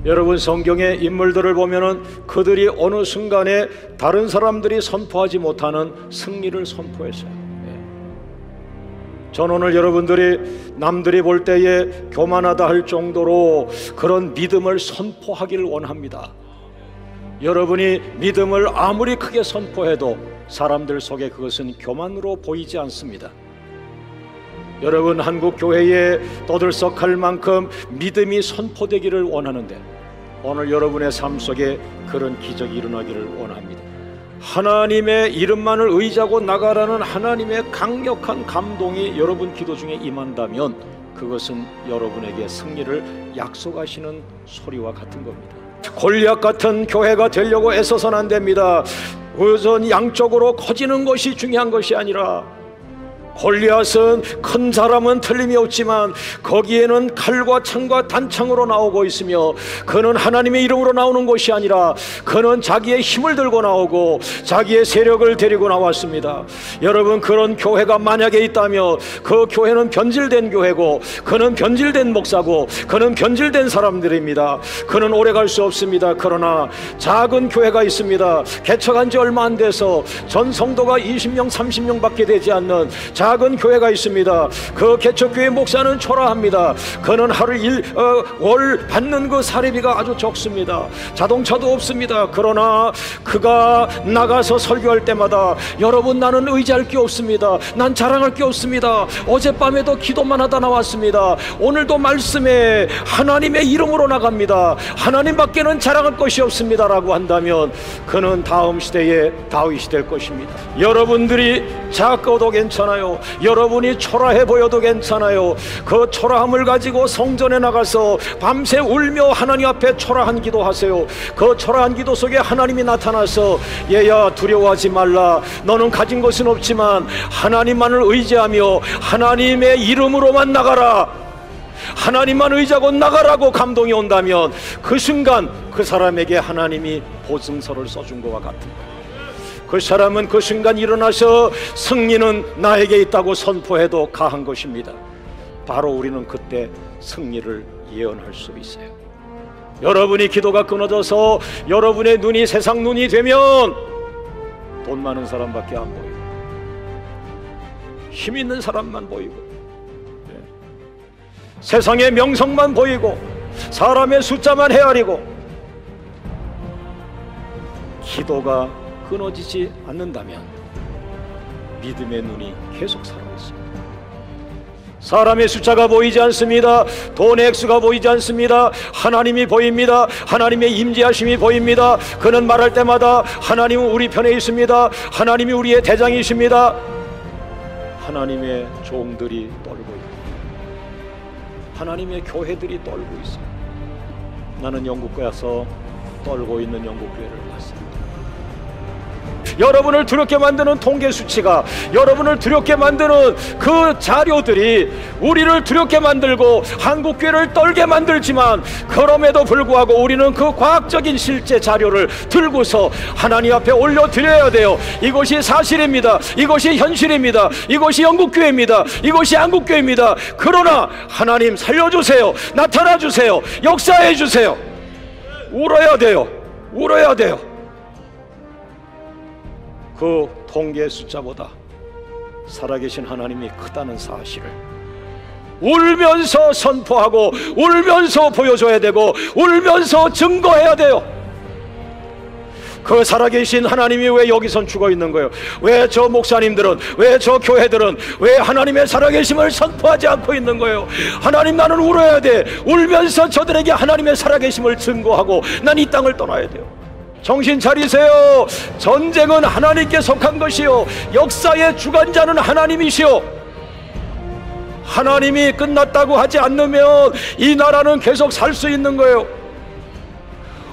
여러분, 성경의 인물들을 보면은 그들이 어느 순간에 다른 사람들이 선포하지 못하는 승리를 선포했어요. 전 오늘 여러분들이 남들이 볼 때에 교만하다 할 정도로 그런 믿음을 선포하기를 원합니다. 여러분이 믿음을 아무리 크게 선포해도 사람들 속에 그것은 교만으로 보이지 않습니다. 여러분, 한국 교회에 떠들썩할 만큼 믿음이 선포되기를 원하는데 오늘 여러분의 삶 속에 그런 기적이 일어나기를 원합니다. 하나님의 이름만을 의지하고 나가라는 하나님의 강력한 감동이 여러분 기도 중에 임한다면 그것은 여러분에게 승리를 약속하시는 소리와 같은 겁니다. 골리앗 같은 교회가 되려고 애써서는 안 됩니다. 우선 양쪽으로 커지는 것이 중요한 것이 아니라, 골리앗은 큰 사람은 틀림이 없지만 거기에는 칼과 창과 단창으로 나오고 있으며, 그는 하나님의 이름으로 나오는 것이 아니라 그는 자기의 힘을 들고 나오고 자기의 세력을 데리고 나왔습니다. 여러분, 그런 교회가 만약에 있다면 그 교회는 변질된 교회고, 그는 변질된 목사고, 그는 변질된 사람들입니다. 그는 오래 갈 수 없습니다. 그러나 작은 교회가 있습니다. 개척한 지 얼마 안 돼서 전 성도가 20명 30명 밖에 되지 않는 작은 교회가 있습니다. 그 개척교회 목사는 초라합니다. 그는 하루 월 받는 그 사례비가 아주 적습니다. 자동차도 없습니다. 그러나 그가 나가서 설교할 때마다, 여러분, 나는 의지할 게 없습니다. 난 자랑할 게 없습니다. 어젯밤에도 기도만 하다 나왔습니다. 오늘도 말씀에 하나님의 이름으로 나갑니다. 하나님밖에는 자랑할 것이 없습니다 라고 한다면 그는 다음 시대의 다윗이 될 것입니다. 여러분들이 작고도 괜찮아요. 여러분이 초라해 보여도 괜찮아요. 그 초라함을 가지고 성전에 나가서 밤새 울며 하나님 앞에 초라한 기도하세요. 그 초라한 기도 속에 하나님이 나타나서, 얘야, 두려워하지 말라. 너는 가진 것은 없지만 하나님만을 의지하며 하나님의 이름으로만 나가라. 하나님만 의지하고 나가라고 감동이 온다면 그 순간 그 사람에게 하나님이 보증서를 써준 것과 같은 거예요. 그 사람은 그 순간 일어나서 승리는 나에게 있다고 선포해도 가한 것입니다. 바로 우리는 그때 승리를 예언할 수 있어요. 여러분이 기도가 끊어져서 여러분의 눈이 세상 눈이 되면 돈 많은 사람밖에 안 보이고, 힘 있는 사람만 보이고, 세상의 명성만 보이고, 사람의 숫자만 헤아리고, 기도가 끊어지지 않는다면 믿음의 눈이 계속 살아있습니다. 사람의 숫자가 보이지 않습니다. 돈의 액수가 보이지 않습니다. 하나님이 보입니다. 하나님의 임재하심이 보입니다. 그는 말할 때마다 하나님은 우리 편에 있습니다. 하나님이 우리의 대장이십니다. 하나님의 종들이 떨고 있고 하나님의 교회들이 떨고 있어요. 나는 영국에 와서 떨고 있는 영국교회를 봤습니다. 여러분을 두렵게 만드는 통계 수치가, 여러분을 두렵게 만드는 그 자료들이 우리를 두렵게 만들고 한국교회를 떨게 만들지만, 그럼에도 불구하고 우리는 그 과학적인 실제 자료를 들고서 하나님 앞에 올려드려야 돼요. 이것이 사실입니다. 이것이 현실입니다. 이것이 영국교회입니다. 이것이 한국교회입니다. 그러나 하나님 살려주세요. 나타나주세요. 역사해주세요. 울어야 돼요. 울어야 돼요. 그 통계 숫자보다 살아계신 하나님이 크다는 사실을 울면서 선포하고 울면서 보여줘야 되고 울면서 증거해야 돼요. 그 살아계신 하나님이 왜 여기선 죽어 있는 거예요? 왜 저 목사님들은, 왜 저 교회들은 왜 하나님의 살아계심을 선포하지 않고 있는 거예요? 하나님, 나는 울어야 돼. 울면서 저들에게 하나님의 살아계심을 증거하고 난 이 땅을 떠나야 돼요. 정신 차리세요. 전쟁은 하나님께 속한 것이요, 역사의 주관자는 하나님이시요. 하나님이 끝났다고 하지 않으면 이 나라는 계속 살 수 있는 거예요.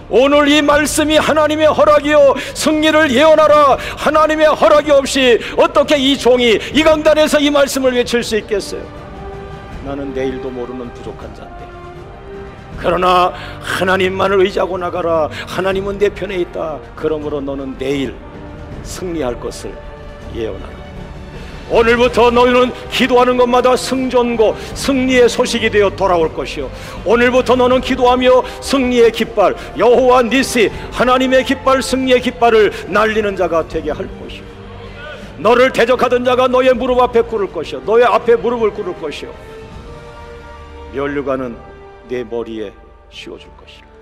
오늘 이 말씀이 하나님의 허락이요, 승리를 예언하라. 하나님의 허락이 없이 어떻게 이 종이 이 강단에서 이 말씀을 외칠 수 있겠어요? 나는 내일도 모르는 부족한 자인데, 그러나 하나님만을 의지하고 나가라. 하나님은 내 편에 있다. 그러므로 너는 내일 승리할 것을 예언하라. 오늘부터 너희는 기도하는 것마다 승전고 승리의 소식이 되어 돌아올 것이요, 오늘부터 너는 기도하며 승리의 깃발, 여호와 니시 하나님의 깃발, 승리의 깃발을 날리는 자가 되게 할 것이요, 너를 대적하던 자가 너의 무릎 앞에 꿇을 것이요, 너의 앞에 무릎을 꿇을 것이요, 면류관은 내 머리에 씌워줄 것이라.